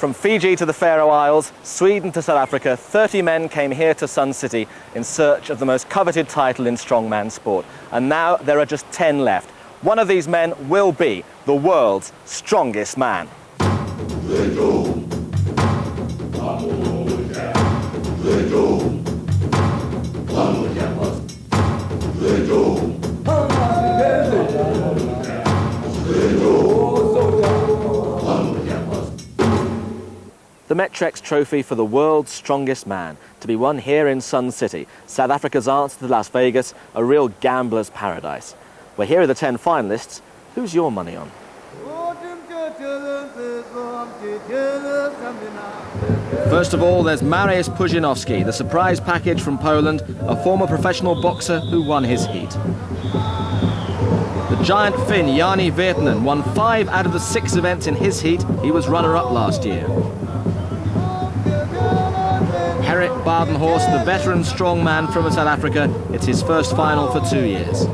From Fiji to the Faroe Isles, Sweden to South Africa, 30 men came here to Sun City in search of the most coveted title in strongman sport. And now there are just 10 left. One of these men will be the world's strongest man. The Metrex Trophy for the world's strongest man, to be won here in Sun City, South Africa's answer to Las Vegas, a real gambler's paradise. Well, here are the 10 finalists. Who's your money on? First of all, there's Mariusz Pudzianowski, the surprise package from Poland, a former professional boxer who won his heat. The giant Finn, Jani Virtanen, won 5 out of the 6 events in his heat. He was runner-up last year. Gerrit Badenhorst, the veteran strongman from South Africa. It's his first final for 2 years.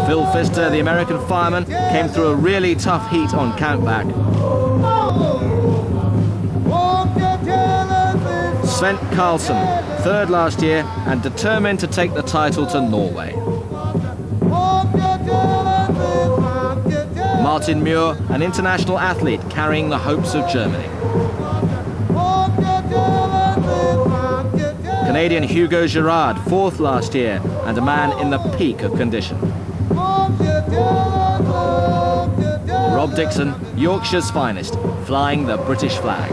Phil Pfister, the American fireman, came through a really tough heat on countback. Sven Karlsson, 3rd last year and determined to take the title to Norway. Martin Muir, an international athlete carrying the hopes of Germany. Canadian Hugo Girard, 4th last year, and a man in the peak of condition. Rob Dixon, Yorkshire's finest, flying the British flag.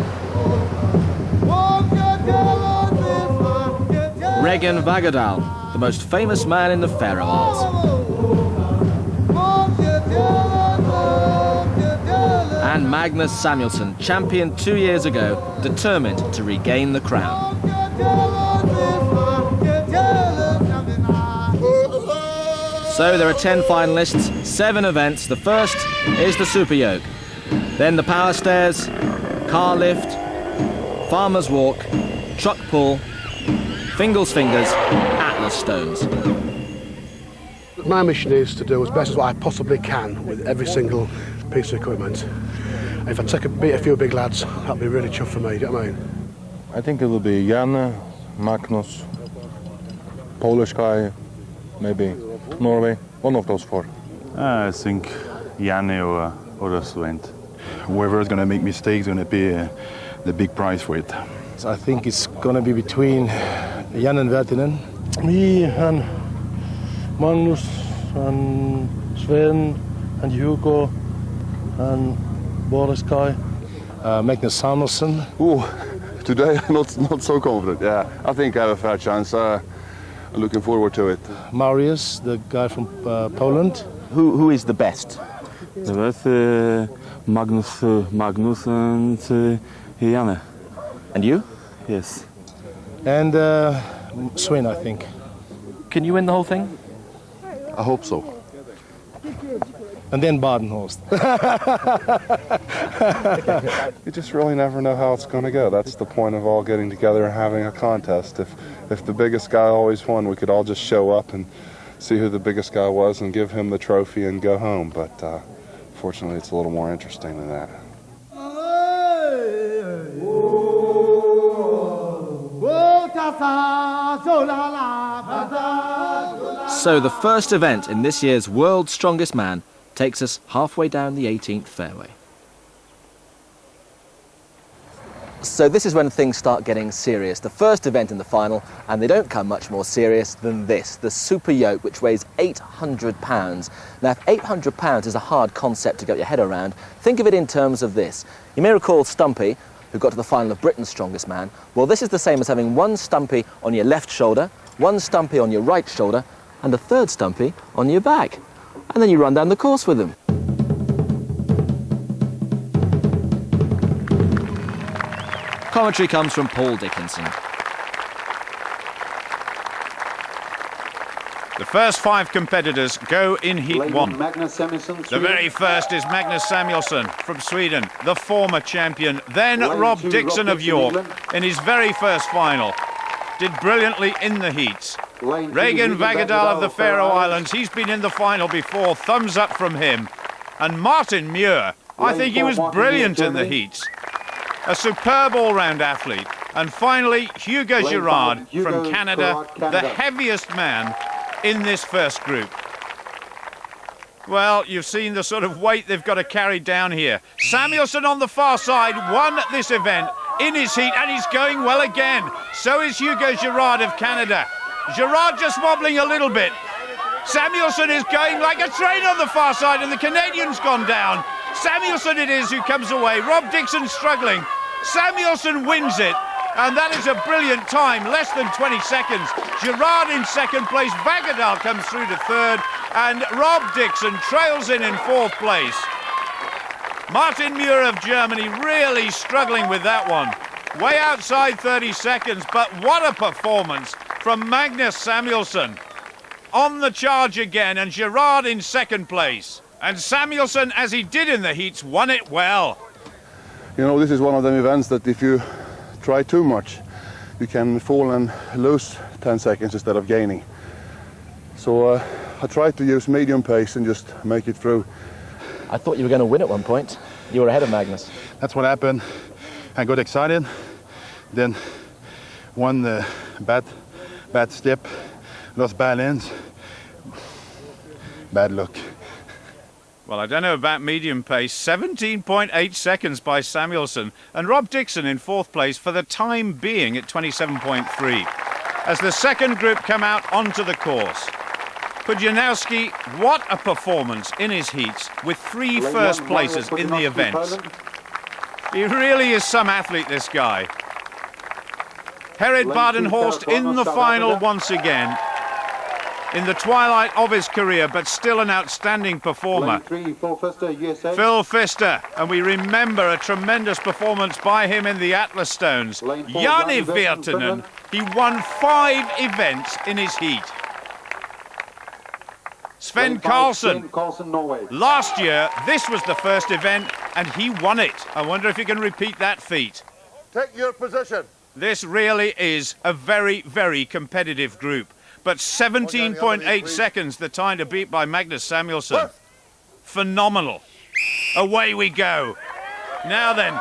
Regan Vagadal, the most famous man in the Faroe Isles. And Magnus Samuelsson, champion 2 years ago, determined to regain the crown. So there are 10 finalists, 7 events. The first is the super yoke, then the power stairs, car lift, farmer's walk, truck pull, Fingal's fingers, Atlas stones. My mission is to do as best as what I possibly can with every single piece of equipment. If I take a few big lads, that'll be really chuffed for me, do you know what I mean? I think it will be Janne, Magnus, Polish guy, maybe Norway, one of those 4. I think Janne or Sven. Whoever is going to make mistakes is going to be the big prize for it. So I think it's going to be between Jan and Virtanen. Me and Magnus and Sven and Hugo and Boris guy. Magnus Samuelsson. Ooh, today I'm not so confident. Yeah, I think I have a fair chance. I'm looking forward to it. Mariusz, the guy from Poland. Who is the best? The best Magnus and Janne. And you? Yes. And Sven, I think. Can you win the whole thing? I hope so. And then Badenhorst. You just really never know how it's going to go. That's the point of all getting together and having a contest. If the biggest guy always won, we could all just show up and see who the biggest guy was and give him the trophy and go home. But fortunately, it's a little more interesting than that. So the first event in this year's World's Strongest Man takes us halfway down the 18th fairway. So this is when things start getting serious. The first event in the final, and they don't come much more serious than this, the super yoke, which weighs 800 pounds. Now, if 800 pounds is a hard concept to get your head around, think of it in terms of this. You may recall Stumpy, who got to the final of Britain's Strongest Man. Well, this is the same as having one Stumpy on your left shoulder, one Stumpy on your right shoulder, and a third Stumpy on your back. And then you run down the course with them. Commentary comes from Paul Dickinson. The first 5 competitors go in Heat 1. The very first is Magnus Samuelsson from Sweden, the former champion. Then Rob Dixon of York in his very first final. Did brilliantly in the heats. Regan Vagadal of the Faroe Islands, he's been in the final before. Thumbs up from him. And Martin Muir I think he was brilliant in the heats. A superb all-round athlete. And finally, Hugo Girard from Canada, the heaviest man in this first group. Well, you've seen the sort of weight they've got to carry down here. Samuelsson on the far side won this event in his heat, and he's going well again. So is Hugo Girard of Canada. Girard just wobbling a little bit. Samuelsson is going like a train on the far side, and the Canadian's gone down. Samuelsson it is who comes away. Rob Dixon struggling. Samuelsson wins it, and that is a brilliant time, less than 20 seconds. Girard in second place, Vagadal comes through to third, and Rob Dixon trails in fourth place. Martin Muir of Germany really struggling with that one. Way outside 30 seconds, but what a performance from Magnus Samuelsson. On the charge again, and Girard in second place. And Samuelsson, as he did in the heats, won it well. You know, this is one of them events that if you try too much, you can fall and lose 10 seconds instead of gaining. So I tried to use medium pace and just make it through. I thought you were going to win at one point. You were ahead of Magnus. That's what happened. I got excited. Then one bad step, lost balance. Bad luck. Well, I don't know about medium pace. 17.8 seconds by Samuelsson, and Rob Dixon in fourth place for the time being at 27.3. As the second group come out onto the course. Pudzianowski, what a performance in his heats with 3 first places in the events. He really is some athlete, this guy. Herred Badenhorst in the final once again. In the twilight of his career, but still an outstanding performer. Phil Pfister, and we remember a tremendous performance by him in the Atlas Stones. Jani Virtanen, he won 5 events in his heat. Sven Karlsson, last year this was the first event and he won it. I wonder if he can repeat that feat. Take your position. This really is a very, very competitive group. But 17.8 seconds, the time to beat by Magnus Samuelsson. Phenomenal. Away we go. Now then,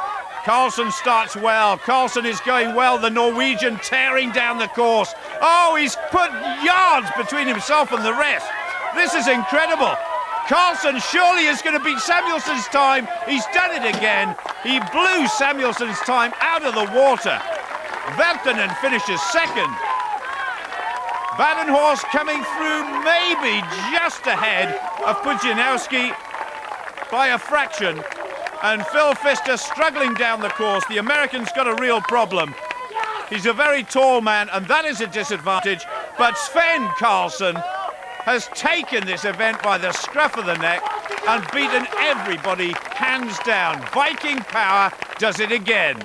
Karlsson starts well. Karlsson is going well. The Norwegian tearing down the course. Oh, he's put yards between himself and the rest. This is incredible. Karlsson surely is going to beat Samuelsson's time. He's done it again. He blew Samuelsson's time out of the water. Virtanen finishes second. Badenhorst coming through maybe just ahead of Pudzianowski by a fraction. And Phil Pfister struggling down the course. The American's got a real problem. He's a very tall man, and that is a disadvantage. But Sven Karlsson has taken this event by the scruff of the neck and beaten everybody hands down. Viking power does it again.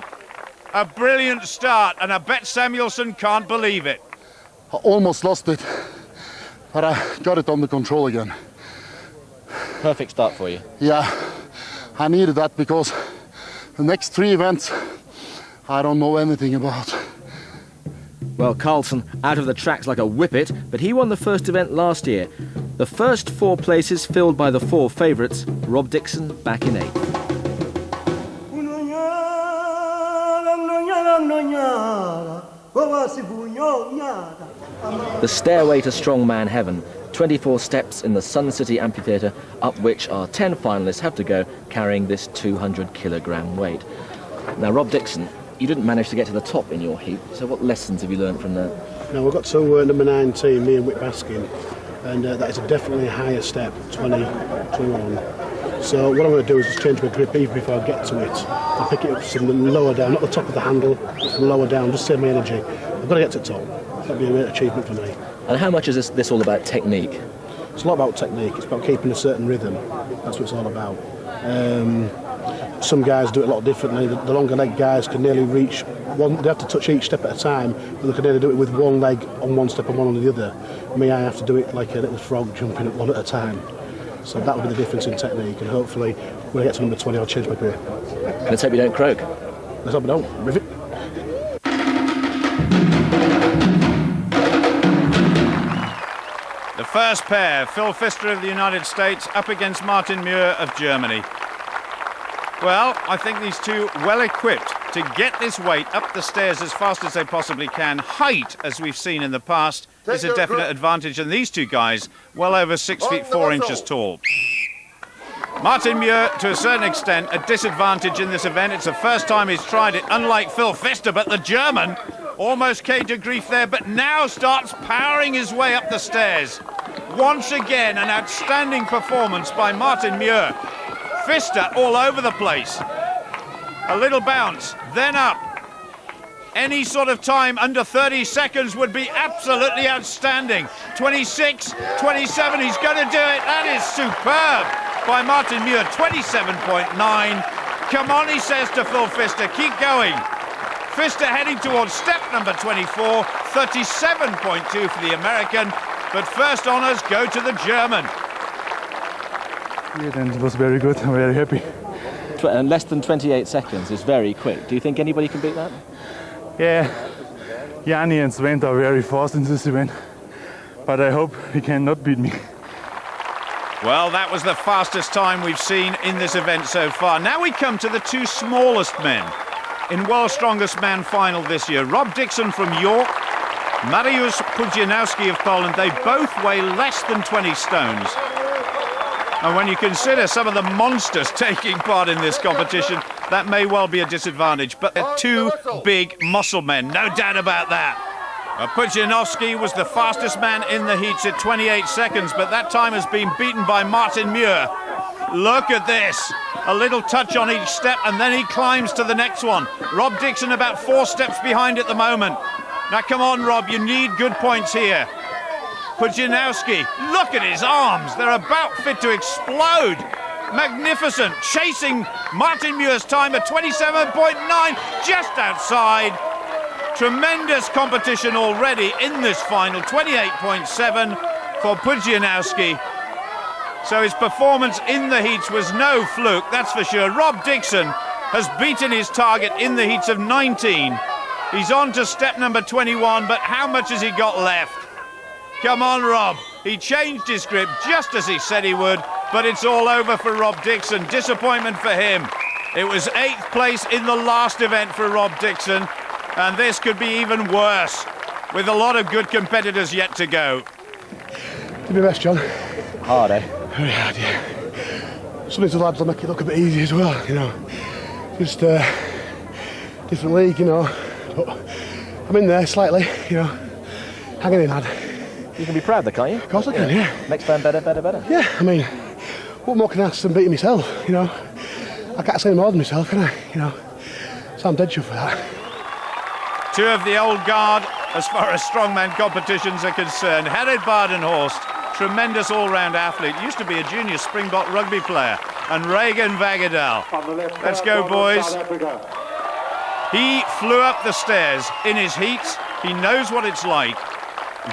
A brilliant start, and I bet Samuelsson can't believe it. I almost lost it, but I got it under control again. Perfect start for you. Yeah, I needed that because the next 3 events I don't know anything about. Well, Karlsson out of the tracks like a whippet, but he won the first event last year. The first 4 places filled by the 4 favourites, Rob Dixon back in 8th. The stairway to strongman heaven, 24 steps in the Sun City Amphitheatre, up which our 10 finalists have to go, carrying this 200-kilogram weight. Now, Rob Dixon, you didn't manage to get to the top in your heat, so what lessons have you learned from that? No, we've got to number 19, me and Whit Baskin, and that is a definitely a higher step, 20, 21. So what I'm going to do is just change my grip even before I get to it. I'll pick it up some lower down, not the top of the handle, but lower down, just save my energy. I've got to get to the top. That'll be a great achievement for me. And how much is this all about technique? It's a lot about technique. It's about keeping a certain rhythm. That's what it's all about. Some guys do it a lot differently. The longer leg guys can nearly reach one. They have to touch each step at a time, but they can nearly do it with one leg on one step and one on the other. Me, I have to do it like a little frog, jumping at one at a time. So that will be the difference in technique, and hopefully when I get to number 20 I'll change my grip. Let's hope you don't croak. Let's hope I don't. Rivet. The first pair, Phil Pfister of the United States up against Martin Muir of Germany. Well, I think these two well equipped to get this weight up the stairs as fast as they possibly can. Height, as we've seen in the past, is a definite advantage, and these two guys well over 6 feet 4 inches tall. Martin Muir, to a certain extent, a disadvantage in this event. It's the first time he's tried it, unlike Phil Pfister, but the German almost came to grief there, but now starts powering his way up the stairs. Once again, an outstanding performance by Martin Muir. Pfister all over the place. A little bounce, then up. Any sort of time under 30 seconds would be absolutely outstanding. 26, 27, he's going to do it. That is superb by Martin Muir, 27.9. Come on, he says to Phil Pfister, keep going. Pfister heading towards step number 24, 37.2 for the American, but first honours go to the German. Yeah, and it was very good. I'm very happy. And less than 28 seconds is very quick. Do you think anybody can beat that? Yeah, Yanni and Sven are very fast in this event, but I hope he cannot beat me. Well, that was the fastest time we've seen in this event so far. Now we come to the two smallest men in World's Strongest Man final this year. Rob Dixon from York, Mariusz Pudzianowski of Poland. They both weigh less than 20 stones. And when you consider some of the monsters taking part in this competition, that may well be a disadvantage. But they're two big muscle men, no doubt about that. Pudzianowski was the fastest man in the heats at 28 seconds, but that time has been beaten by Martin Muir. Look at this. A little touch on each step, and then he climbs to the next one. Rob Dixon about 4 steps behind at the moment. Now, come on, Rob, you need good points here. Pudzianowski, look at his arms. They're about fit to explode. Magnificent. Chasing Martin Muir's time at 27.9, just outside. Tremendous competition already in this final, 28.7 for Pudzianowski. So his performance in the heats was no fluke, that's for sure. Rob Dixon has beaten his target in the heats of 19. He's on to step number 21, but how much has he got left? Come on, Rob. He changed his grip just as he said he would, but it's all over for Rob Dixon. Disappointment for him. It was 8th place in the last event for Rob Dixon, and this could be even worse, with a lot of good competitors yet to go. Do your best, John. Hard, eh? Very hard, yeah. Some of the lads will make it look a bit easy as well, you know. Just different league, you know. But I'm in there slightly, you know. Hanging in, lad. You can be proud though, can't you? Of course I can, yeah. Next time, better, better, better. Yeah, I mean, what more can I ask than beating myself, you know? I can't say more than myself, can I? You know, so I'm dead sure for that. Two of the old guard as far as strongman competitions are concerned. Khalid Badenhorst, tremendous all-round athlete, used to be a junior Springbok rugby player, and Regan Vagadal. Let's go, boys. He flew up the stairs in his heats. He knows what it's like.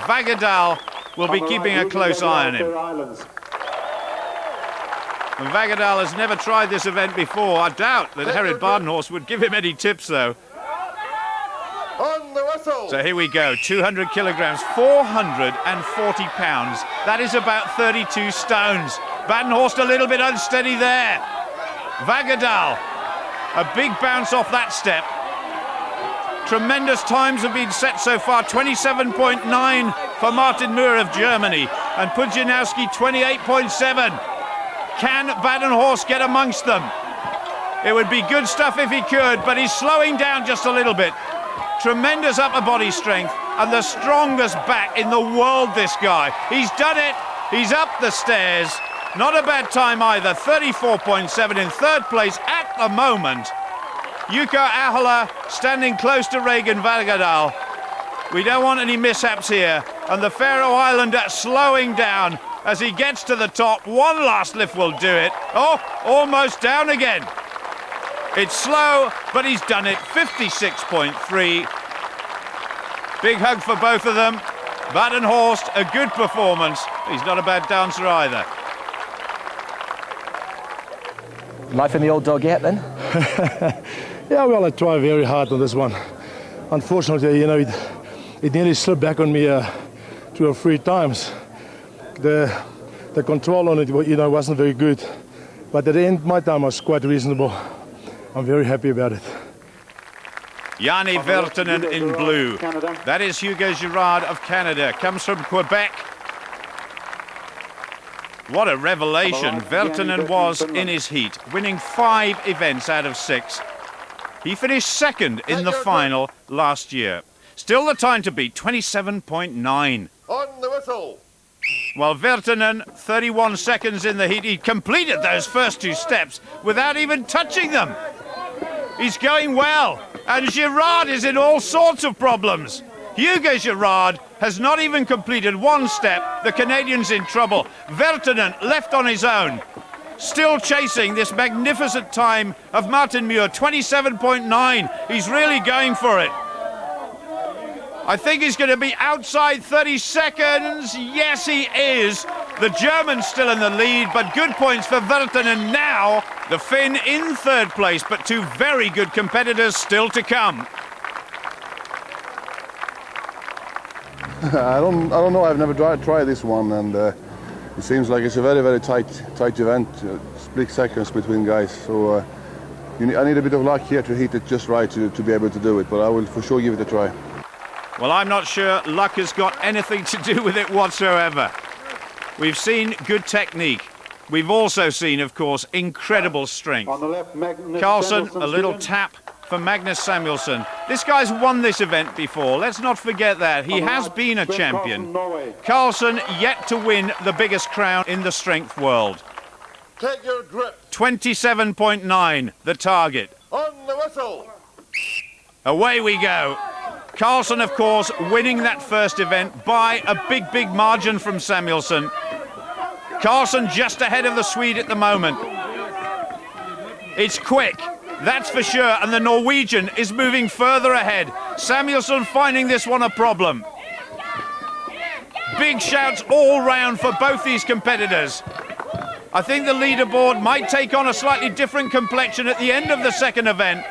Vagadal will be keeping a close eye on him. And Vagadal has never tried this event before. I doubt that Khalid Badenhorst would give him any tips, though. So here we go, 200 kilograms, 440 pounds. That is about 32 stones. Badenhorst a little bit unsteady there. Vagadal, a big bounce off that step. Tremendous times have been set so far, 27.9 for Martin Muir of Germany, and Pudzianowski 28.7. Can Badenhorst get amongst them? It would be good stuff if he could, but he's slowing down just a little bit. Tremendous upper body strength and the strongest back in the world, this guy. He's done it. He's up the stairs. Not a bad time either. 34.7 in 3rd place at the moment. Yuko Ahola standing close to Regan Vagadal. We don't want any mishaps here. And the Faroe Islander slowing down as he gets to the top. One last lift will do it. Oh, almost down again. It's slow, but he's done it. 56.3. Big hug for both of them. Badenhorst, a good performance. He's not a bad dancer either. Life in the old dog yet, then? Yeah, well, I tried very hard on this one. Unfortunately, you know, it nearly slipped back on me 2 or 3 times. The control on it, you know, wasn't very good. But at the end, my time was quite reasonable. I'm very happy about it. Janne Virtanen in blue. That is Hugo Girard of Canada. Comes from Quebec. What a revelation Virtanen was in his heat, winning 5 events out of 6. He finished second in the final last year. Still the time to beat, 27.9. On the whistle. Well, Virtanen, 31 seconds in the heat. He completed those first 2 steps without even touching them. He's going well. And Girard is in all sorts of problems. Hugo Girard has not even completed 1 step. The Canadian's in trouble. Virtanen left on his own. Still chasing this magnificent time of Martin Muir, 27.9. He's really going for it. I think he's going to be outside 30 seconds. Yes, he is. The German's still in the lead, but good points for Virtanen now. The Finn in 3rd place, but 2 very good competitors still to come. I don't know. I've never tried this one, and it seems like it's a very tight event. Split seconds between guys, so I need a bit of luck here to hit it just right to be able to do it. But I will for sure give it a try. Well, I'm not sure luck has got anything to do with it whatsoever. We've seen good technique. We've also seen, of course, incredible strength. On the left, Carlson, a little tap for Magnus Samuelsson. This guy's won this event before. Let's not forget that. He has been a champion. Carlson yet to win the biggest crown in the strength world. Take your grip. 27.9, the target. On the whistle. Away we go. Carlson, of course, winning that first event by a big margin from Samuelsson. Carlson just ahead of the Swede at the moment. It's quick, that's for sure, and the Norwegian is moving further ahead. Samuelsson finding this one a problem. Big shouts all round for both these competitors. I think the leaderboard might take on a slightly different complexion at the end of the second event.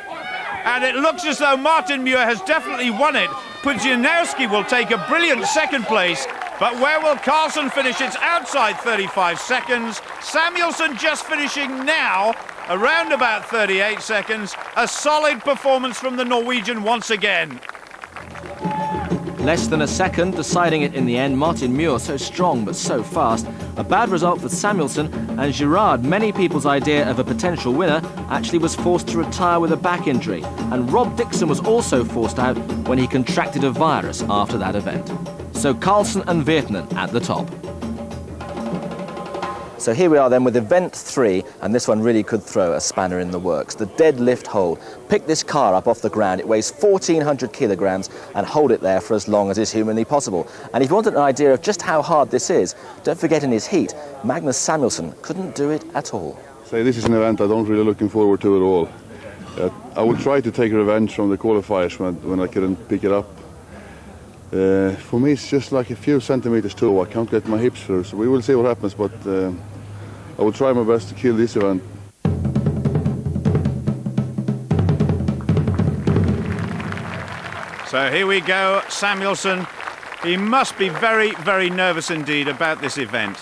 And it looks as though Martin Muir has definitely won it. Pudzianowski will take a brilliant second place. But where will Carlson finish? It's outside 35 seconds. Samuelsson just finishing now, around about 38 seconds. A solid performance from the Norwegian once again. Less than a second, deciding it in the end. Martin Muir, so strong but so fast. A bad result for Samuelsson, and Girard, many people's idea of a potential winner, actually was forced to retire with a back injury. And Rob Dixon was also forced out when he contracted a virus after that event. So Carlson and Virtanen at the top. So here we are then with event 3, and this one really could throw a spanner in the works. The deadlift hold. Pick this car up off the ground. It weighs 1,400 kilograms and hold it there for as long as is humanly possible. And if you wanted an idea of just how hard this is, don't forget in his heat, Magnus Samuelsson couldn't do it at all. So this is an event I don't really looking forward to at all. I will try to take revenge from the qualifiers when I couldn't pick it up. For me it's just like a few centimeters too. I can't get my hips through, so we will see what happens, but I will try my best to kill this event. So here we go, Samuelsson. He must be very nervous indeed about this event.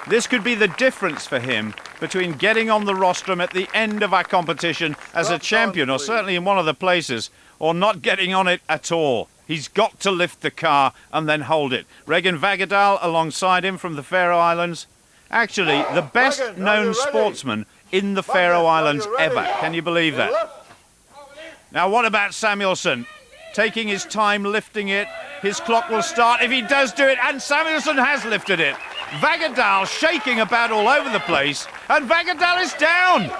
This could be the difference for him between getting on the rostrum at the end of our competition as a champion, or certainly in one of the places, or not getting on it at all. He's got to lift the car and then hold it. Regan Vagadal alongside him from the Faroe Islands. Actually, the best known sportsman in the Faroe Islands ever. Can you believe that? Now, what about Samuelsson? Taking his time lifting it. His clock will start if he does do it, and Samuelsson has lifted it. Vagadal shaking about all over the place, and Vagadal is down.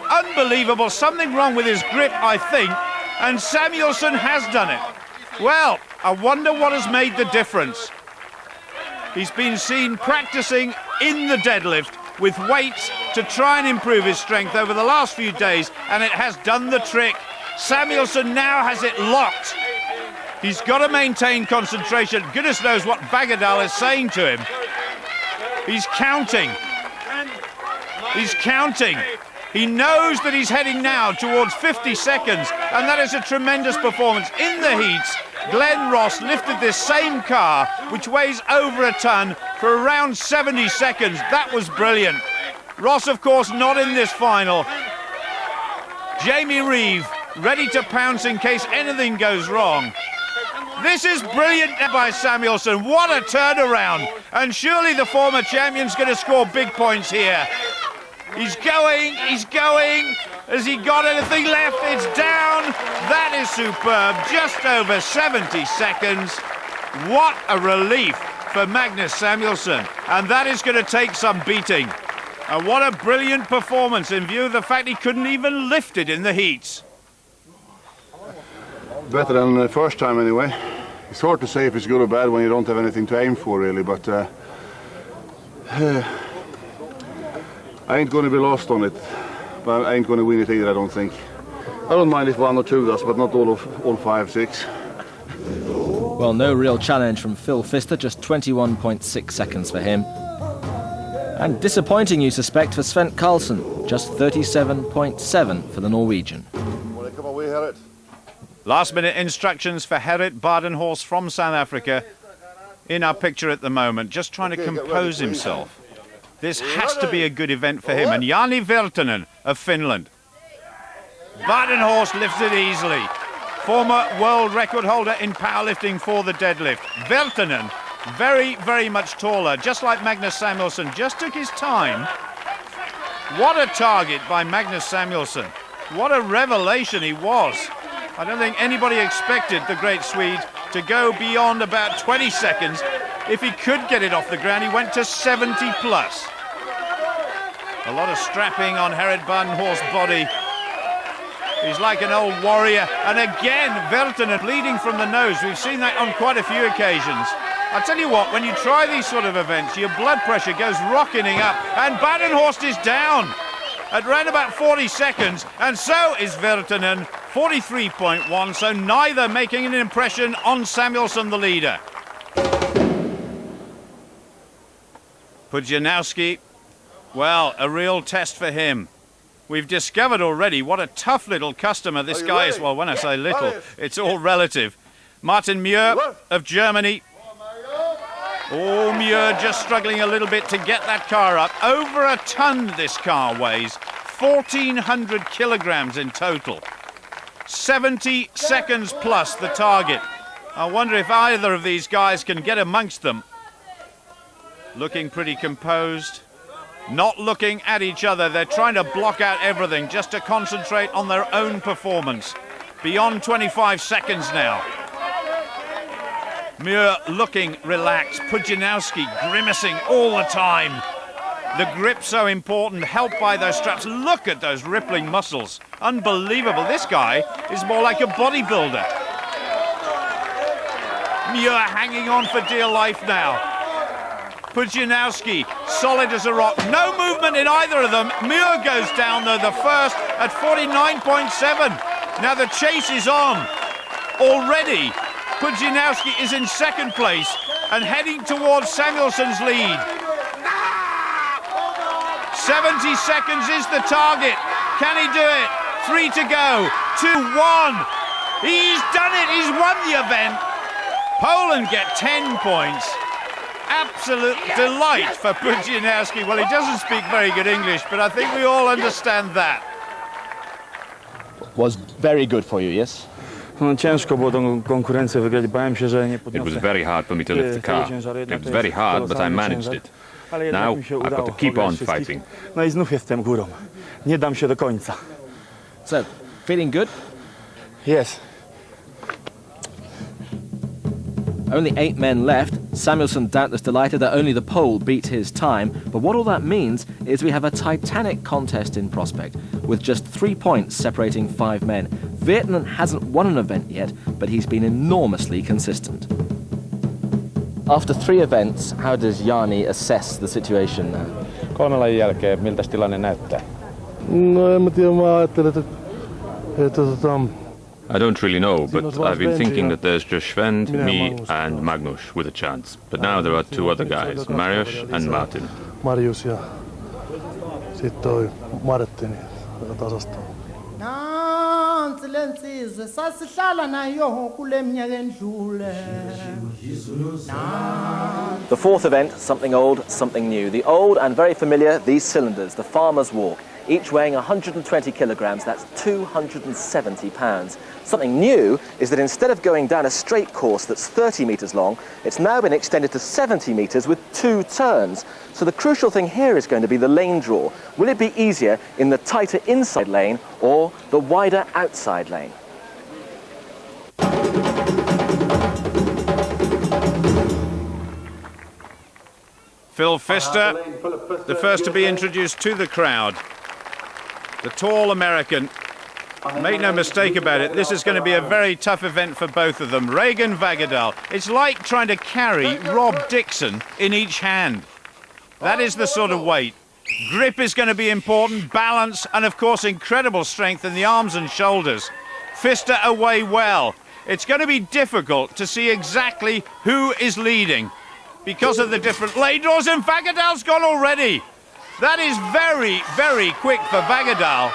Unbelievable. Something wrong with his grip, I think, and Samuelsson has done it. Well, I wonder what has made the difference. He's been seen practicing in the deadlift with weights to try and improve his strength over the last few days, and it has done the trick. Samuelsson now has it locked. He's got to maintain concentration. Goodness knows what Vagadal is saying to him. He's counting. He's counting. He knows that he's heading now towards 50 seconds, and that is a tremendous performance. In the heats, Glenn Ross lifted this same car, which weighs over a ton, for around 70 seconds. That was brilliant. Ross, of course, not in this final. Jamie Reeve, ready to pounce in case anything goes wrong. This is brilliant by Samuelsson. What a turnaround. And surely the former champion's going to score big points here. He's going, he's going. Has he got anything left? It's down. That is superb. Just over 70 seconds. What a relief for Magnus Samuelsson. And that is going to take some beating. And what a brilliant performance in view of the fact he couldn't even lift it in the heats. Better than the first time anyway. It's hard to say if it's good or bad when you don't have anything to aim for really, but I ain't going to be lost on it. But I ain't going to win it either, I don't think. I don't mind if 1 or 2 does, but not all 5, 6. Well, no real challenge from Phil Pfister, just 21.6 seconds for him. And disappointing, you suspect, for Sven Karlsson, just 37.7 for the Norwegian. Come away, Khalid. Last-minute instructions for Gerrit Badenhorst from South Africa in our picture at the moment, just trying to compose himself. This has to be a good event for him. And Jani Virtanen of Finland. Badenhorst lifts it easily. Former world record holder in powerlifting for the deadlift. Virtanen, very, very much taller, just like Magnus Samuelsson, just took his time. What a target by Magnus Samuelsson. What a revelation he was. I don't think anybody expected the great Swede to go beyond about 20 seconds. If he could get it off the ground, he went to 70 plus. A lot of strapping on Gerrit Badenhorst's body. He's like an old warrior. And again, Virtanen bleeding from the nose. We've seen that on quite a few occasions. I'll tell you what, when you try these sort of events, your blood pressure goes rocketing up. And Badenhorst is down at around about 40 seconds. And so is Virtanen, 43.1. So neither making an impression on Samuelsson, the leader. Pudzianowski, well, a real test for him. We've discovered already what a tough little customer this guy is. Well, when I say little, it's all relative. Martin Muir of Germany. Oh, Muir just struggling a little bit to get that car up. Over a ton this car weighs. 1,400 kilograms in total. 70 seconds plus the target. I wonder if either of these guys can get amongst them. Looking pretty composed. Not looking at each other. They're trying to block out everything just to concentrate on their own performance. Beyond 25 seconds now. Muir looking relaxed. Pudzianowski grimacing all the time. The grip so important, helped by those straps. Look at those rippling muscles. Unbelievable. This guy is more like a bodybuilder. Muir hanging on for dear life now. Pudzianowski, solid as a rock. No movement in either of them. Muir goes down though, the first at 49.7. Now the chase is on. Already, Pudzianowski is in second place and heading towards Samuelsson's lead. 70 seconds is the target. Can he do it? 3 to go. 2-1. He's done it. He's won the event. Poland get 10 points. Absolute delight for Pudzianowski. Well, he doesn't speak very good English, but I think we all understand that. Was very good for you, yes? Ciężko było tą konkurencję wygrać. Bałem się, że nie It podniosę. was very hard for me to lift the car. It was very hard, but I managed it. Now I've got to keep on fighting. No i znów jestem górą. Nie dam się do końca. So, feeling good? Yes. Only 8 men left. Samuelsson doubtless delighted that only the Pole beat his time. But what all that means is we have a titanic contest in prospect, with just 3 points separating 5 men. Virtanen hasn't won an event yet, but he's been enormously consistent. After 3 events, how does Jani assess the situation now? 3 lajin jälkeen, miltä tilanne näyttää? No en mä tiedä, mä ajattelin, että I don't really know, but I've been thinking that there's just Sven, me and Magnus with a chance. But now there are 2 other guys, Mariusz and Martin. Mariusz ja sitten toi Martin tasasta. The fourth event, something old, something new. The old and very familiar, these cylinders, the Farmer's Walk, each weighing 120 kilograms, that's 270 pounds. Something new is that instead of going down a straight course that's 30 metres long, it's now been extended to 70 metres with 2 turns. So the crucial thing here is going to be the lane draw. Will it be easier in the tighter inside lane or the wider outside lane? Phil Pfister, the first to be introduced to the crowd. The tall American. Make no mistake about it, this is going to be a very tough event for both of them. Regan Vagadal. It's like trying to carry Rob Dixon in each hand. That is the sort of weight. Grip is going to be important, balance, and of course incredible strength in the arms and shoulders. Pfister away well. It's going to be difficult to see exactly who is leading because of the different lane draws, and Vagadal's gone already. That is very, very quick for Vagadal.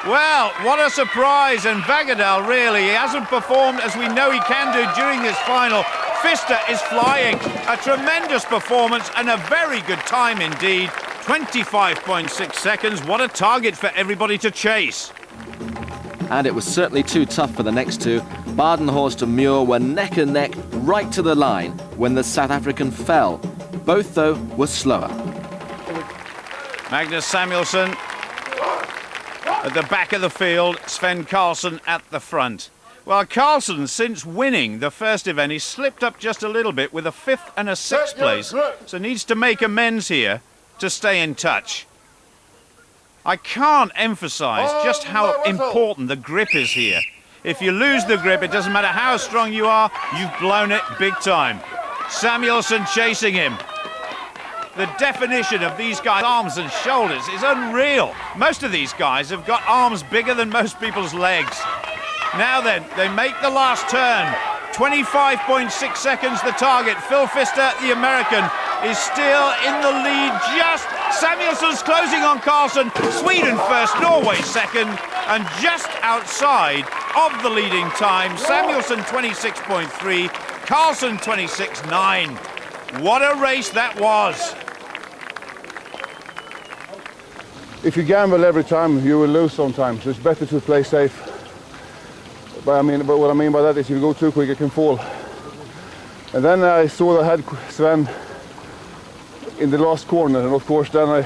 Well, what a surprise, and Vagadal really, he hasn't performed as we know he can do during this final. Pfister is flying, a tremendous performance and a very good time indeed. 25.6 seconds, what a target for everybody to chase. And it was certainly too tough for the next two. Badenhorst and Muir were neck and neck right to the line when the South African fell. Both, though, were slower. Magnus Samuelsson at the back of the field, Sven Karlsson at the front. Well, Karlsson, since winning the first event, he's slipped up just a little bit with a 5th and a 6th place, so needs to make amends here to stay in touch. I can't emphasise just how important the grip is here. If you lose the grip, it doesn't matter how strong you are, you've blown it big time. Samuelsson chasing him. The definition of these guys' arms and shoulders is unreal. Most of these guys have got arms bigger than most people's legs. Now then, they make the last turn. 25.6 seconds the target. Phil Pfister, the American, is still in the lead just. Samuelsson's closing on Karlsson. Sweden first, Norway second, and just outside of the leading time. Samuelsson 26.3, Karlsson 26.9. What a race that was. If you gamble every time, you will lose sometimes. It's better to play safe. But what I mean by that is if you go too quick, you can fall. And then I saw that I had Sven in the last corner, and of course then I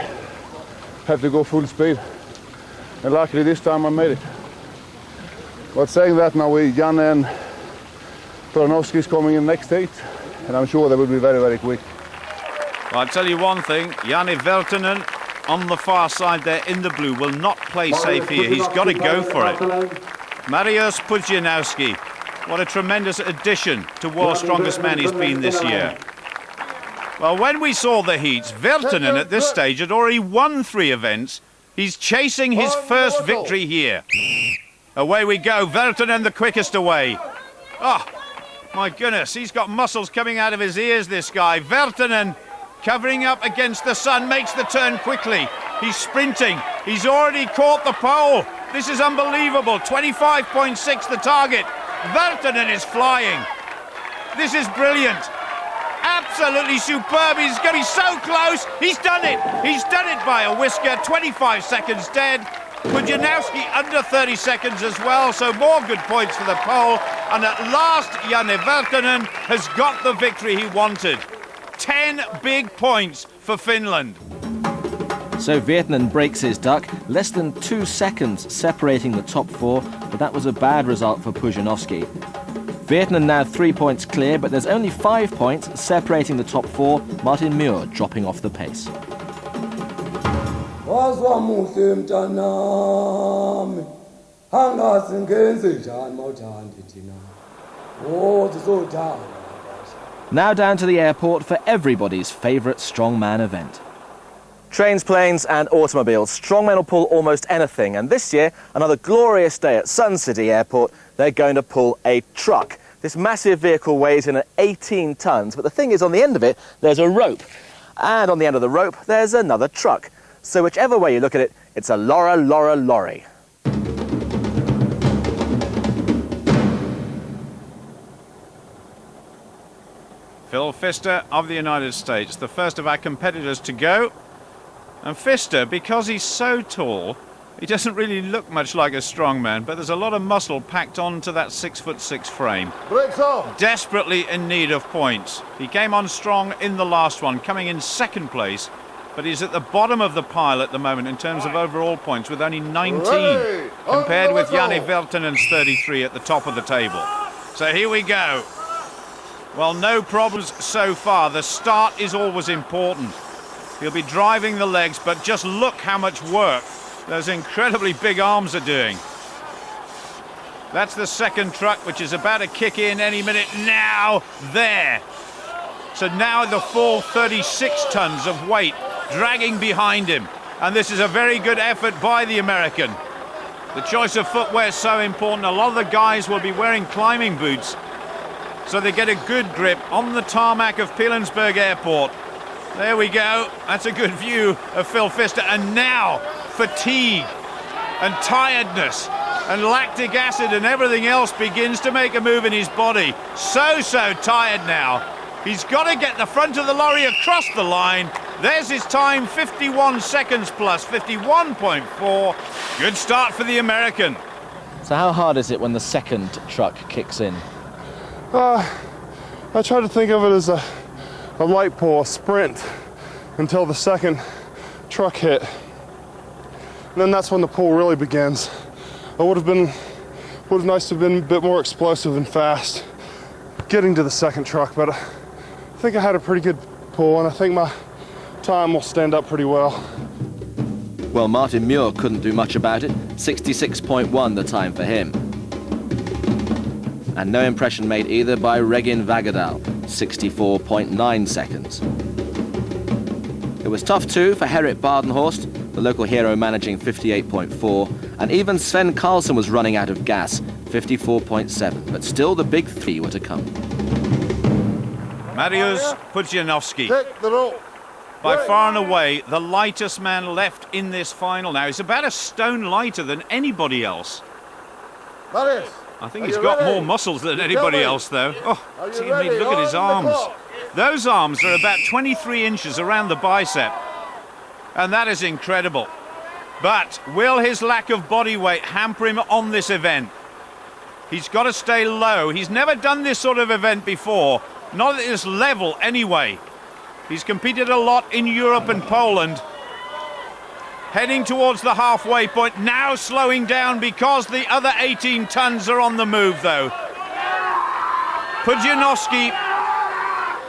have to go full speed. And luckily this time I made it. But saying that, now Janne and Pudzianowski is coming in next 8, and I'm sure they will be very, very quick. Well, I'll tell you one thing, Janne Veltinen on the far side there in the blue will not play safe here. He's got to go for it. Mariusz Pudzianowski, what a tremendous addition to World's Strongest Man he's been this year. Well, when we saw the heats, Veltinen at this stage had already won 3 events. He's chasing his first victory here. Away we go, Veltinen the quickest away. Oh, my goodness, he's got muscles coming out of his ears, this guy. Veltinen covering up against the sun, makes the turn quickly. He's sprinting, he's already caught the pole. This is unbelievable, 25.6 the target. Veltinen is flying. This is brilliant. Absolutely superb, he's going to be so close. He's done it by a whisker, 25 seconds dead. Pudzianowski under 30 seconds as well, so more good points for the pole. And at last, Janne Veltinen has got the victory he wanted. 10 big points for Finland. So Virtanen breaks his duck, less than 2 seconds separating the top 4, but that was a bad result for Pudzianowski. Virtanen now 3 points clear, but there's only 5 points separating the top 4, Martin Muir dropping off the pace. Now down to the airport for everybody's favourite strongman event. Trains, planes and automobiles. Strongmen will pull almost anything, and this year, another glorious day at Sun City Airport, they're going to pull a truck. This massive vehicle weighs in at 18 tonnes, but the thing is, on the end of it, there's a rope. And on the end of the rope, there's another truck. So whichever way you look at it, it's a lorry. Phil Pfister of the United States, the first of our competitors to go. And Pfister, because he's so tall, he doesn't really look much like a strongman, but there's a lot of muscle packed onto that 6'6" frame. Desperately in need of points. He came on strong in the last one, coming in second place, but he's at the bottom of the pile at the moment in terms of overall points with only 19, compared with Janne Veltinen's 33 at the top of the table. So here we go. Well, no problems so far. The start is always important. He'll be driving the legs, but just look how much work those incredibly big arms are doing. That's the second truck, which is about to kick in any minute now. There. So now the full 36 tons of weight dragging behind him. And this is a very good effort by the American. The choice of footwear is so important. A lot of the guys will be wearing climbing boots, so they get a good grip on the tarmac of Pilanesberg Airport. There we go. That's a good view of Phil Pfister. And now fatigue and tiredness and lactic acid and everything else begins to make a move in his body. So tired now. He's got to get the front of the lorry across the line. There's his time, 51 seconds plus, 51.4. Good start for the American. So how hard is it when the second truck kicks in? I try to think of it as a light pull, a sprint, until the second truck hit. And then that's when the pull really begins. It would have nice to have been a bit more explosive and fast getting to the second truck, but I think I had a pretty good pull, and I think my time will stand up pretty well. Well, Martin Muir couldn't do much about it. 66.1 the time for him. And no impression made either by Regin Vagadal, 64.9 seconds. It was tough too for Gerrit Badenhorst, the local hero managing 58.4, and even Sven Karlsson was running out of gas, 54.7, but still the big three were to come. Mariusz Pudzianowski, by far and away the lightest man left in this final now. He's about a stone lighter than anybody else. I think he's got more muscles than anybody else, though. Oh, dear me, look at his arms. Those arms are about 23 inches around the bicep, and that is incredible. But will his lack of body weight hamper him on this event? He's got to stay low. He's never done this sort of event before, not at this level anyway. He's competed a lot in Europe and Poland. Heading towards the halfway point, now slowing down because the other 18 tons are on the move, though. Pudzianowski,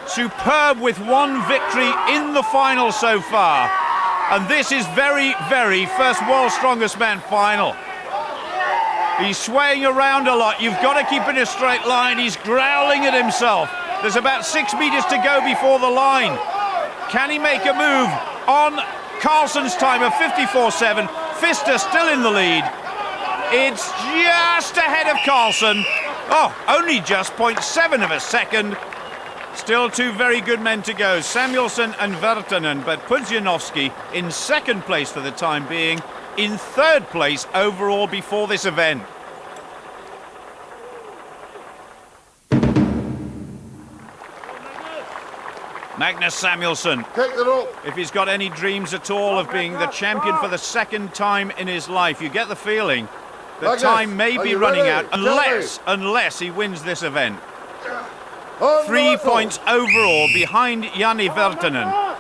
superb with one victory in the final so far. And this is very first World's Strongest Man final. He's swaying around a lot. You've got to keep in a straight line. He's growling at himself. There's about 6 meters to go before the line. Can he make a move on Karlsson's time of 54.7? Pfister still in the lead. It's just ahead of Karlsson. Oh, only just 0.7 of a second. Still two very good men to go, Samuelsson and Virtanen, but Pudzianowski in second place for the time being, in third place overall before this event. Magnus Samuelsson, if he's got any dreams at all of being the champion for the second time in his life, you get the feeling that time may be running out unless he wins this event. 3 points overall behind Janne Veltinen.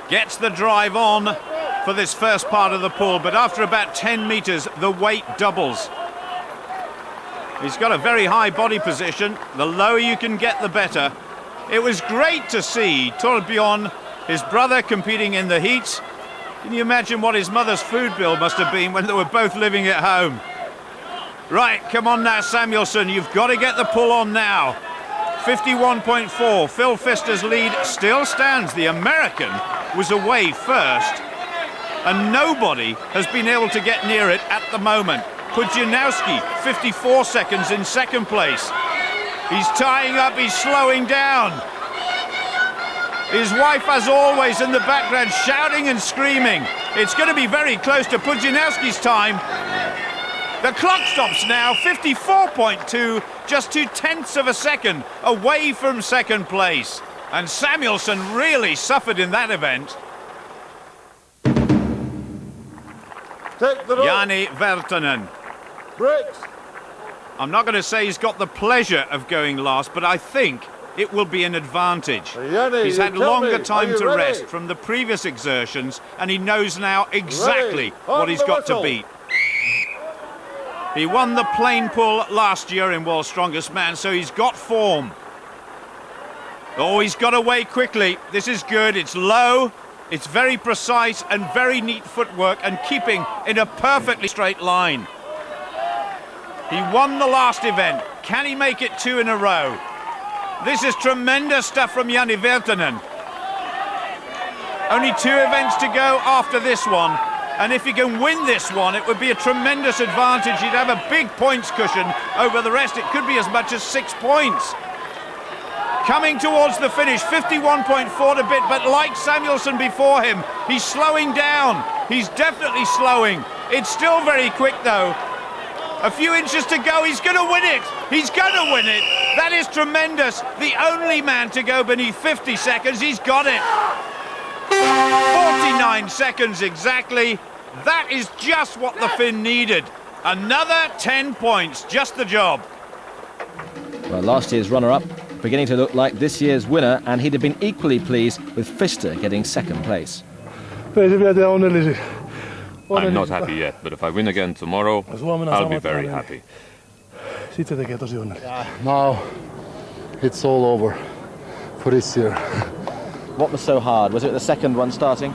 Gets the drive on for this first part of the pull, but after about 10 meters, the weight doubles. He's got a very high body position. The lower you can get, the better. It was great to see Torbjorn, his brother, competing in the heats. Can you imagine what his mother's food bill must have been when they were both living at home? Right, come on now, Samuelsson, you've got to get the pull on now. 51.4, Phil Pfister's lead still stands. The American was away first, and nobody has been able to get near it at the moment. Pudzianowski, 54 seconds in second place. He's tying up, he's slowing down. His wife, as always, in the background, shouting and screaming. It's going to be very close to Pudzianowski's time. The clock stops now, 54.2, just 0.2 of a second away from second place. And Samuelsson really suffered in that event. Take the rope. Jani Virtanen. Brakes. I'm not going to say he's got the pleasure of going last, but I think it will be an advantage. Jani, He's had you tell longer me, time are you to ready? rest from the previous exertions, and he knows now exactly what he's got to beat. He won the plane pull last year in World's Strongest Man, so he's got form. Oh, he's got away quickly. This is good. It's low, it's very precise and very neat footwork and keeping in a perfectly straight line. He won the last event. Can he make it 2 in a row? This is tremendous stuff from Jani Virtanen. Only 2 events to go after this one. And if he can win this one, it would be a tremendous advantage. He'd have a big points cushion over the rest. It could be as much as 6 points. Coming towards the finish, 51.4 to bit, but like Samuelsson before him, he's slowing down. He's definitely slowing. It's still very quick, though. A few inches to go. He's going to win it. He's going to win it. That is tremendous. The only man to go beneath 50 seconds. He's got it. 49 seconds exactly. That is just what the Finn needed. Another 10 points, just the job. Well, last year's runner-up beginning to look like this year's winner, and he'd have been equally pleased with Pfister getting second place. I'm not happy yet, but if I win again tomorrow, I'll be very happy. Now it's all over for this year. What was so hard? Was it the second one starting?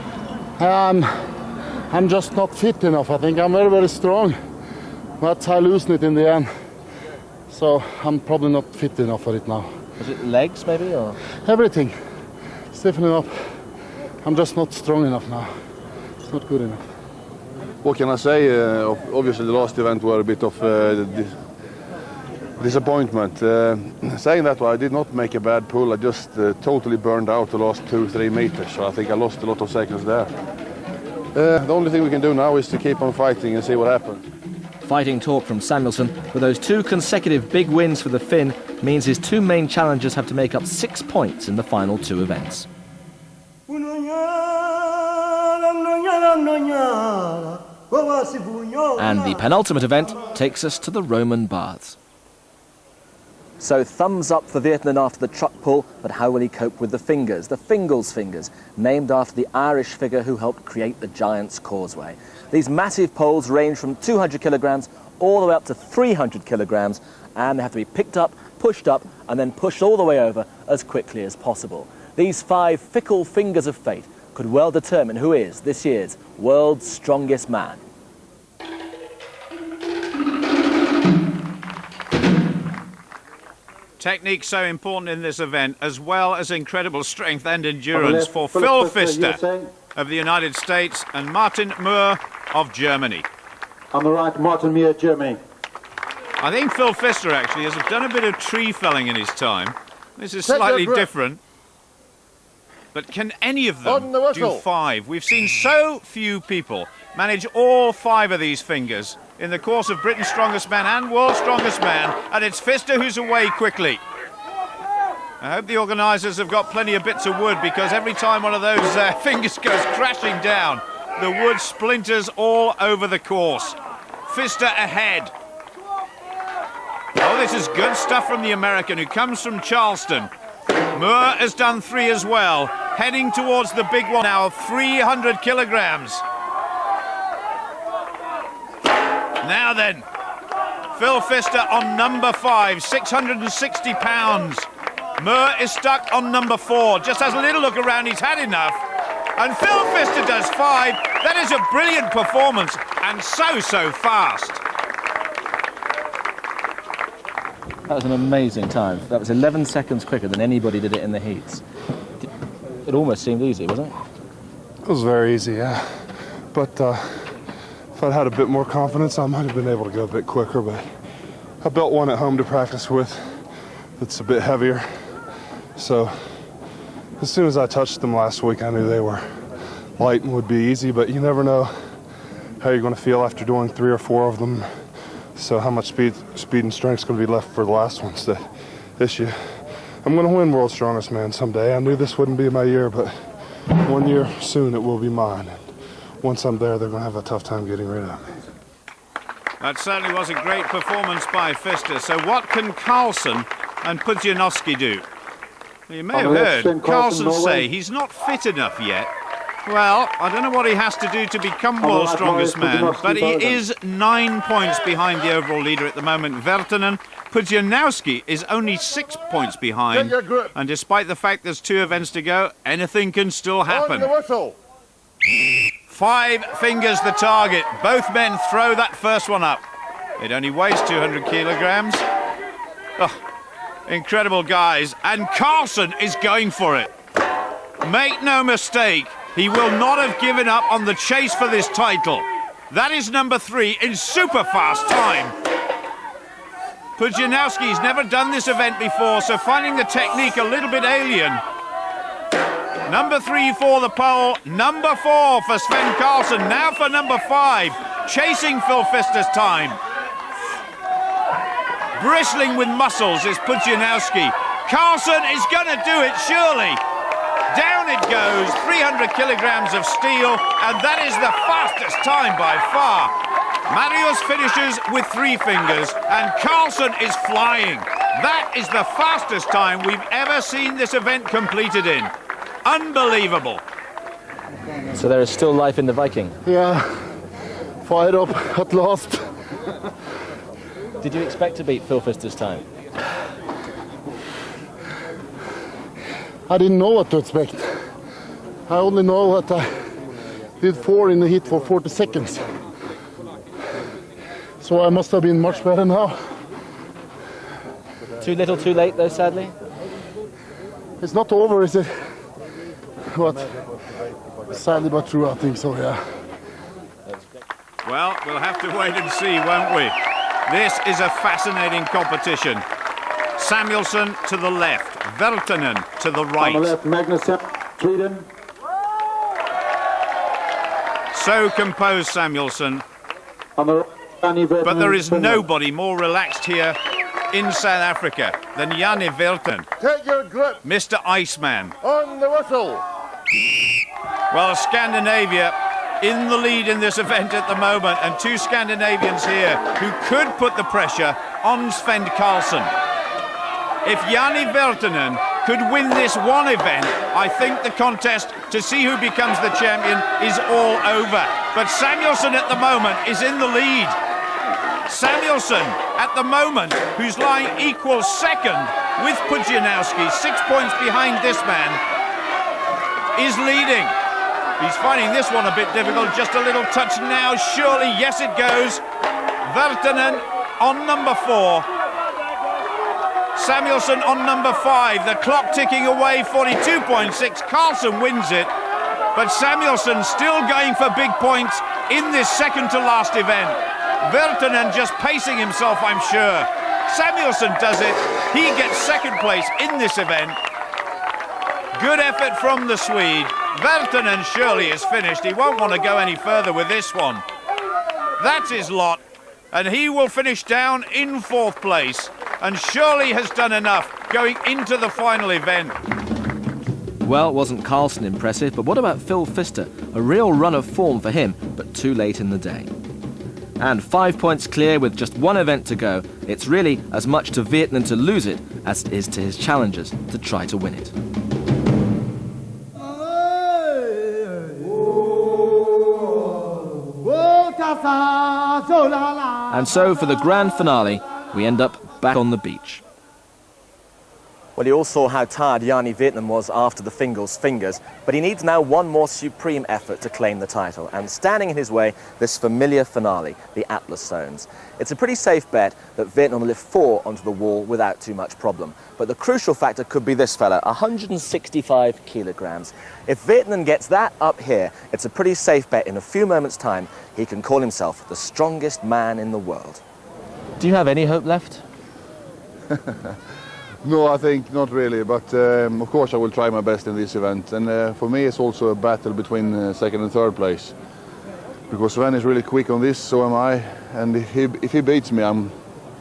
I'm just not fit enough. I think I'm very, very strong, but I loosen it in the end. So I'm probably not fit enough for it now. Was it legs maybe, or? Everything. Stiffening up. I'm just not strong enough now. It's not good enough. What can I say? Obviously the last event were a bit of disappointment. Saying that, I did not make a bad pull. I just totally burned out the last 2-3 meters. So I think I lost a lot of seconds there. The only thing we can do now is to keep on fighting and see what happens. Fighting talk from Samuelsson, but those 2 consecutive big wins for the Finn means his 2 main challengers have to make up 6 points in the final 2 events. And the penultimate event takes us to the Roman Baths. So thumbs up for Virtanen after the truck pull, but how will he cope with the fingers? The Fingal's fingers, named after the Irish figure who helped create the Giant's Causeway. These massive poles range from 200 kilograms all the way up to 300 kilograms, and they have to be picked up, pushed up, and then pushed all the way over as quickly as possible. These 5 fickle fingers of fate could well determine who is this year's world's strongest man. Technique so important in this event, as well as incredible strength and endurance for Phil Pfister of the United States and Martin Muir of Germany. On the right, Martin Muir, Germany. I think Phil Pfister actually has done a bit of tree felling in his time. This is slightly different. But can any of them do 5? We've seen so few people manage all 5 of these fingers in the course of Britain's Strongest Man and World's Strongest Man, and it's Pfister who's away quickly. I hope the organisers have got plenty of bits of wood, because every time one of those fingers goes crashing down, the wood splinters all over the course. Pfister ahead. Oh, this is good stuff from the American, who comes from Charleston. Muir has done 3 as well, heading towards the big one now of 300 kilograms. Now then, Phil Pfister on number 5, 660 pounds. Muir is stuck on number 4, just has a little look around, he's had enough. And Phil Pfister does 5. That is a brilliant performance, and so fast. That was an amazing time. That was 11 seconds quicker than anybody did it in the heats. It almost seemed easy, wasn't it? It was very easy, yeah. But if I'd had a bit more confidence, I might have been able to go a bit quicker, but I built one at home to practice with that's a bit heavier. So as soon as I touched them last week, I knew they were light and would be easy, but you never know how you're going to feel after doing 3 or 4 of them So how much speed and strength is going to be left for the last one's the issue. I'm going to win World's Strongest Man someday. I knew this wouldn't be my year, but one year soon it will be mine. And once I'm there, they're going to have a tough time getting rid of me. That certainly was a great performance by Pfister. So what can Carlsen and Pudzianowski do? You may have heard Carlsen say he's not fit enough yet. Well, I don't know what he has to do to become World's Strongest Man, but he is 9 points behind the overall leader at the moment, Virtanen. Pudzianowski is only 6 points behind, and despite the fact there's 2 events to go, anything can still happen. 5 fingers the target. Both men throw that first one up. It only weighs 200 kilograms. Oh, incredible, guys. And Carlsen is going for it. Make no mistake, he will not have given up on the chase for this title. That is number 3 in super fast time. Pudzianowski's never done this event before, so finding the technique a little bit alien. Number 3 for the pole, number 4 for Sven Carlsen, now for number 5, chasing Phil Pfister's time. Bristling with muscles is Pudzianowski. Carlsen is going to do it, surely. Down it goes, 300 kilograms of steel, and that is the fastest time by far. Mariusz finishes with 3 fingers, and Carlsen is flying. That is the fastest time we've ever seen this event completed in. Unbelievable. So there is still life in the Viking? Yeah, fired up at last. Did you expect to beat Phil Pfister's time? I didn't know what to expect. I only know that I did 4 in the heat for 40 seconds. So I must have been much better now. Too little, too late though, sadly? It's not over, is it? But sadly but true, I think so, yeah. Well, we'll have to wait and see, won't we? This is a fascinating competition. Samuelsson to the left, Virtanen to the right. On the left, Magnusson, Sweden. So composed, Samuelsson. On the right, but there is nobody more relaxed here in South Africa than Janne Virtanen. Take your grip. Mr. Iceman. On the whistle. Well, Scandinavia in the lead in this event at the moment, and 2 Scandinavians here who could put the pressure on Sven Carlsen. If Janne Virtanen could win this one event, I think the contest to see who becomes the champion is all over. But Samuelsson at the moment is in the lead. Samuelsson at the moment, who's lying equal second with Pudzianowski, 6 points behind this man, is leading. He's finding this one a bit difficult, just a little touch now, surely, yes it goes. Virtanen on number 4. Samuelsson on number 5, the clock ticking away, 42.6, Carlsen wins it, but Samuelsson still going for big points in this second to last event. Virtanen just pacing himself, I'm sure. Samuelsson does it, he gets second place in this event. Good effort from the Swede. Virtanen surely is finished, he won't want to go any further with this one. That's his lot, and he will finish down in 4th place. And surely has done enough going into the final event. Well, wasn't Carlsen impressive, but what about Phil Pfister? A real run of form for him, but too late in the day. And 5 points clear with just 1 event to go. It's really as much to Virtanen to lose it as it is to his challengers to try to win it. And so for the grand finale, we end up back on the beach. Well, you all saw how tired Janne Virtanen was after the fingers, but he needs now one more supreme effort to claim the title. And standing in his way, this familiar finale, the Atlas Zones. It's a pretty safe bet that Virtanen will lift 4 onto the wall without too much problem. But the crucial factor could be this fella, 165 kilograms. If Virtanen gets that up here, it's a pretty safe bet in a few moments' time he can call himself the strongest man in the world. Do you have any hope left? No, I think not really, but of course I will try my best in this event. And for me it's also a battle between 2nd and 3rd place. because Sven is really quick on this, so am I, and if he beats me, I'm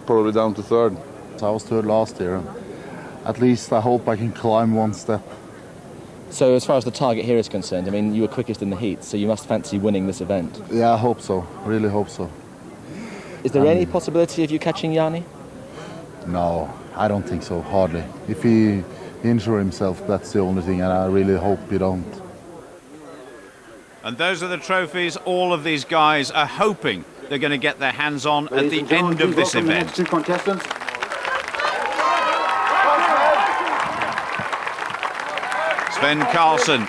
probably down to third. I was third last year, and at least I hope I can climb one step. So as far as the target here is concerned, I mean, you were quickest in the heat, so you must fancy winning this event. Yeah, I hope so. Really hope so. Is there any possibility of you catching Jani? No, I don't think so, hardly. If he injures himself, that's the only thing, and I really hope he don't. And those are the trophies all of these guys are hoping they're going to get their hands on at the end of this event. Sven Karlsson,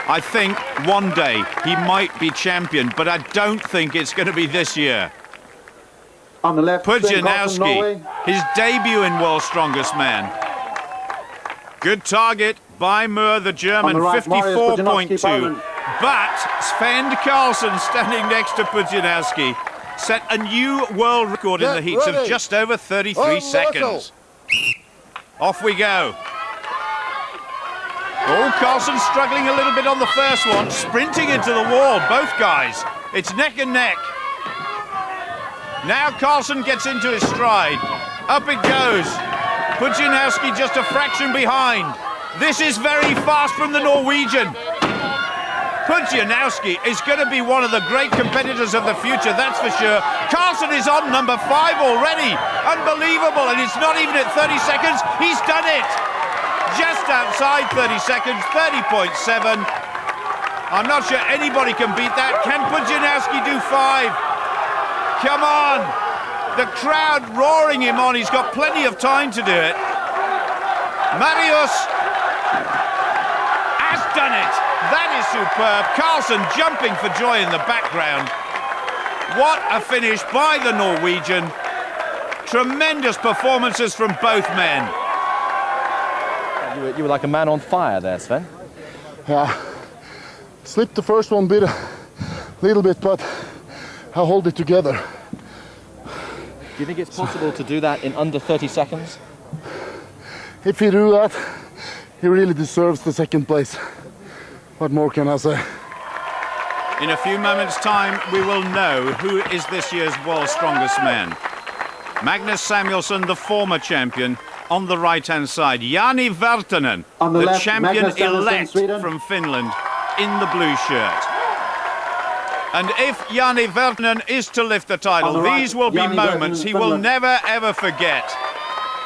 I think one day he might be champion, but I don't think it's going to be this year. On the left, Pudzianowski, his debut in World's Strongest Man. Good target by Moore, the German, right, 54.2. But Sven Karlsson, standing next to Pudzianowski, set a new world record in the heats of just over 33 seconds. Off we go. Oh, Karlsson struggling a little bit on the first one, sprinting into the wall, both guys. It's neck and neck. Now Karlsson gets into his stride. Up it goes. Pudzianowski just a fraction behind. This is very fast from the Norwegian. Pudzianowski is going to be one of the great competitors of the future, that's for sure. Karlsson is on number 5 already. Unbelievable, and it's not even at 30 seconds. He's done it. Just outside 30 seconds, 30.7. I'm not sure anybody can beat that. Can Pudzianowski do 5? Come on. The crowd roaring him on. He's got plenty of time to do it. Mariusz has done it. That is superb. Karlsson jumping for joy in the background. What a finish by the Norwegian. Tremendous performances from both men. You were like a man on fire there, Sven. Yeah, slipped the first one bit a little bit, but I hold it together. Do you think it's possible to do that in under 30 seconds? If he do that, he really deserves the second place. What more can I say? In a few moments' time, we will know who is this year's world's strongest man. Magnus Samuelsson, the former champion, on the right-hand side. Jani Virtanen, the champion-elect from Finland, in the blue shirt. And if Jani Virtanen is to lift the title, these will be moments he will never, ever forget.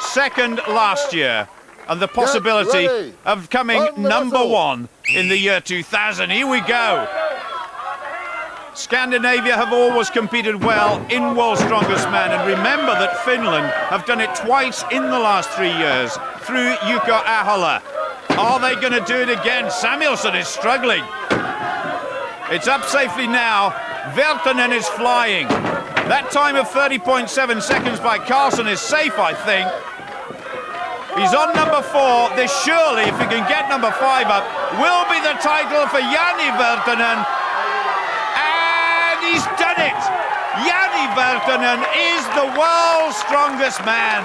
Second last year, and the possibility of coming number 1 in the year 2000. Here we go. Scandinavia have always competed well in World's Strongest Man, and remember that Finland have done it twice in the last 3 years through Jukka Ahola. Are they going to do it again? Samuelsson is struggling. It's up safely now. Virtanen is flying. That time of 30.7 seconds by Karlsson is safe, I think. He's on number 4. This surely, if he can get number 5 up, will be the title for Jani Virtanen. He's done it! Jani Virtanen is the world's strongest man.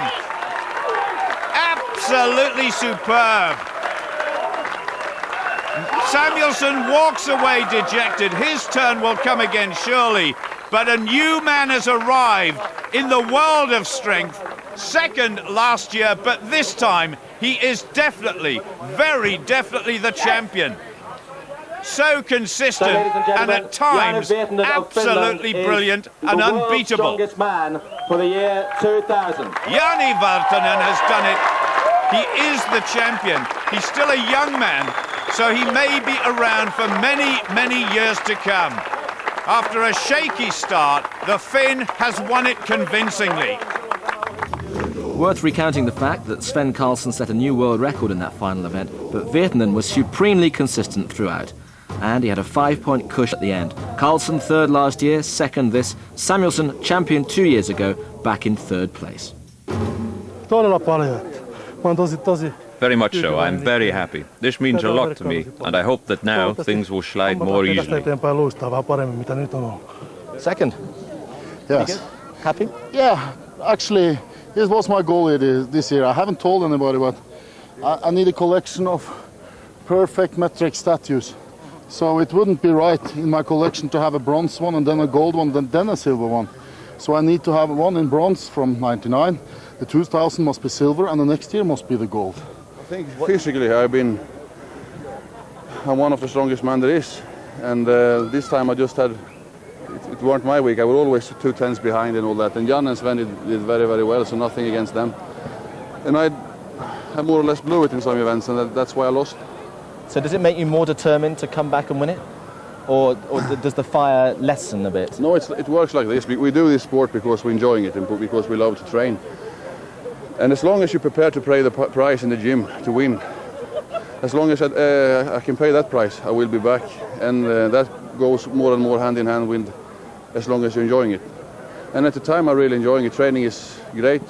Absolutely superb. Samuelsson walks away dejected. His turn will come again, surely. But a new man has arrived in the world of strength. Second last year, but this time he is definitely, very definitely the champion. So consistent and at times absolutely brilliant and unbeatable. Strongest man for the year 2000. Jani Virtanen has done it. He is the champion. He's still a young man, so he may be around for many, many years to come. After a shaky start, the Finn has won it convincingly. Worth recounting the fact that Sven Karlsson set a new world record in that final event, but Virtanen was supremely consistent throughout. And he had a 5-point cushion at the end. Karlsson third last year, second this. Samuelsson champion 2 years ago, back in third place. Very much so. I'm very happy. This means a lot to me, and I hope that now things will slide more easily. Second. Yes. Happy? Yeah, actually, this was my goal this year. I haven't told anybody, but I need a collection of perfect metric statues So it wouldn't be right in my collection to have a bronze one and then a gold one and then a silver one. So I need to have one in bronze from 99, the 2000 must be silver, and the next year must be the gold. I think physically I'm one of the strongest men there is, and this time I just had, it weren't my week. I was always 2 tenths behind and all that, and Jan and Sven did very, very well, so nothing against them. And I more or less blew it in some events, and that's why I lost. So does it make you more determined to come back and win it? Or does the fire lessen a bit? No, it works like this. We do this sport because we're enjoying it and because we love to train. And as long as you're prepared to pay the price in the gym to win, as long as I can pay that price, I will be back. And that goes more and more hand in hand with as long as you're enjoying it. And at the time I'm really enjoying it. Training is great.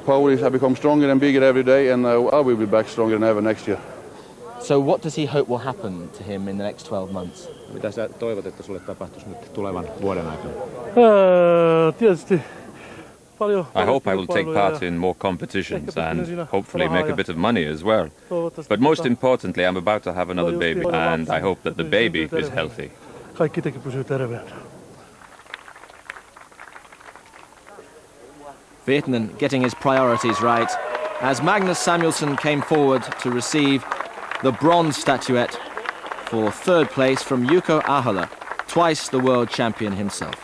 Power has become stronger and bigger every day, and I will be back stronger than ever next year. So what does he hope will happen to him in the next 12 months? Mitä sä toivot, että sulle tapahtuisi nyt tulevan vuoden aikana? Tietysti paljon. I hope I will take part in more competitions and hopefully make a bit of money as well. But most importantly, I'm about to have another baby, and I hope that the baby is healthy. Kaikki teki pysyy terveenä. Virtanen getting his priorities right as Magnus Samuelsson came forward to receive the bronze statuette for 3rd place from Jukka Ahola, twice the world champion himself.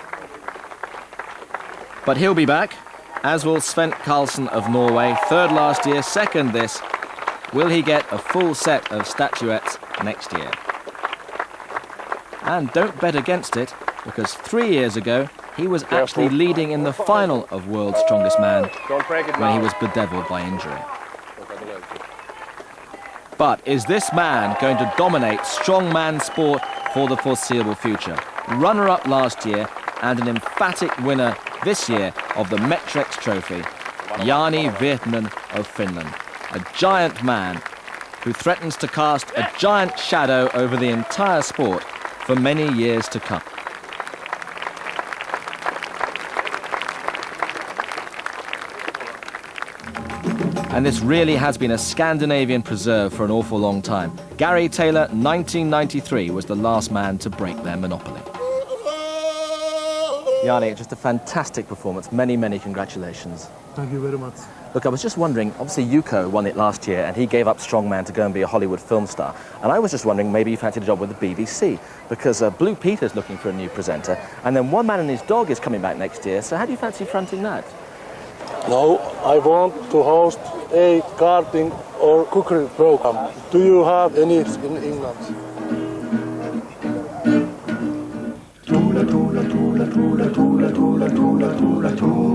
But he'll be back, as will Sven Karlsen of Norway, 3rd last year, 2nd this. Will he get a full set of statuettes next year? And don't bet against it, because 3 years ago he was actually leading in the final of World's Strongest Man when he was bedeviled by injury. But is this man going to dominate strongman sport for the foreseeable future? Runner-up last year and an emphatic winner this year of the Metrex Trophy, Jani Virtanen of Finland. A giant man who threatens to cast a giant shadow over the entire sport for many years to come. And this really has been a Scandinavian preserve for an awful long time. Gary Taylor, 1993, was the last man to break their monopoly. Jani, just a fantastic performance. Many, many congratulations. Thank you very much. Look, I was just wondering, obviously Jukka won it last year and he gave up strongman to go and be a Hollywood film star. And I was just wondering, maybe you fancied a job with the BBC, because Blue Peter's looking for a new presenter, and then One Man and His Dog is coming back next year. So how do you fancy fronting that? No, I want to host a gardening or cookery program. Do you have any in England? Tula, tula, tula, tula, tula, tula, tula, tula, tula.